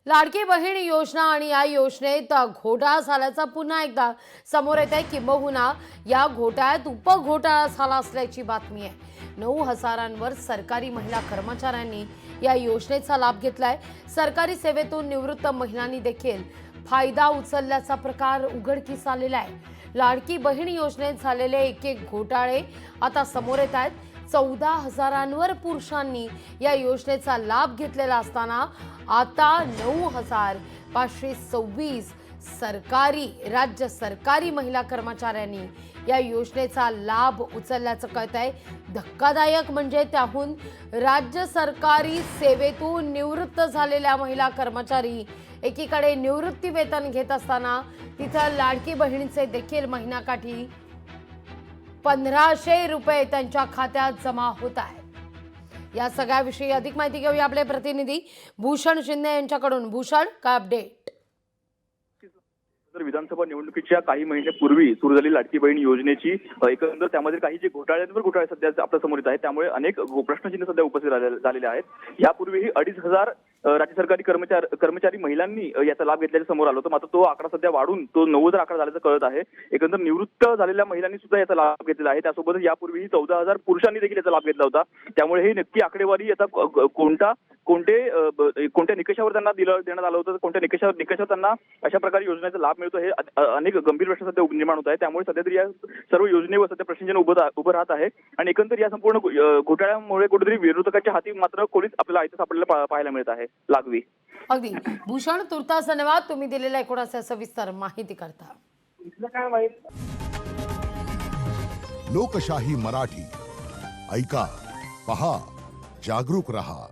लाडकी बहीण योजना आणि या योजनेत घोटाळा झाल्याचा पुन्हा एकदा समोर येत आहे। किंबहुना या घोटाळ्यात उपघोटाळा झाला असल्याची बातमी आहे। 9,000वर सरकारी महिला कर्मचाऱ्यांनी या योजनेचा लाभ घेतलाय। सरकारी सेवेतून निवृत्त महिलांनी देखील फायदा उचलल्याचा प्रकार उघडकीस आलेला आहे। लाडकी बहीण योजनेत झालेले एक घोटाळे आता समोर येत आहेत। 14,000वर पुरुषांनी या योजनेचा लाभ घेतलेला असताना आता 9,526 राज्य सरकारी महिला कर्मचाऱ्यांनी या योजनेचा लाभ उचलल्याचं कळत आहे। धक्कादायक म्हणजे त्याहून राज्य सरकारी सेवेतून निवृत्त झालेल्या महिला कर्मचारी एकीकडे निवृत्ती वेतन घेत असताना तिथं लाडकी बहिणीचे देखील महिनाकाठी 1,500 रुपये त्यांच्या खात्यात जमा होत आहे। या सगळ्याविषयी अधिक माहिती घेऊया आपले प्रतिनिधी भूषण शिंदे यांच्याकडून। भूषण, काय अपडेट? विधानसभा निवडणुकीच्या काही महिन्यापूर्वी सुरू झालेली लाडकी बहीण योजनेची एकंदर त्यामध्ये काही जे घोटाळे सध्या आपल्या समोर येत आहेत, त्यामुळे अनेक प्रश्नचिन्ह सध्या उपस्थित झालेले आहेत। यापूर्वीही 2,500 राज्य सरकारी कर्मचारी महिलांनी याचा लाभ घेतल्याचे समोर आलं होतं, मात्र तो आकडा सध्या वाढून तो 90,000 आकडा झाल्याचं कळत आहे। एकंदर निवृत्त झालेल्या महिलांनी सुद्धा याचा लाभ घेतलेला आहे। त्यासोबतच यापूर्वीही 14,000 पुरुषांनी देखील याचा लाभ घेतला होता। त्यामुळे ही नक्की आकडेवारी आता कोणत्या निकषावर त्यांना देण्यात आलं होतं, कोणत्या निकषावर त्यांना अशा प्रकारे योजनेचा लाभ मिळतो, हे अनेक गंभीर प्रश्न सध्या निर्माण होत आहे। त्यामुळे सध्या तरी या सर्व योजनेवर सध्या प्रश्नचिन्ह उभं राहत आहे आणि एकंदर या संपूर्ण घोटाळ्यामुळे कुठेतरी विरोधकाच्या हाती मात्र कोणीच आपल्याला आयतं सापडलेलं पाहायला मिळत आहे। लागवी अगदी भूषण, तुर्तास धन्यवाद तुम्ही दिलेल्या एकूण सविस्तर माहिती करता। लोकशाही मराठी ऐका, पहा, जागरूक रहा।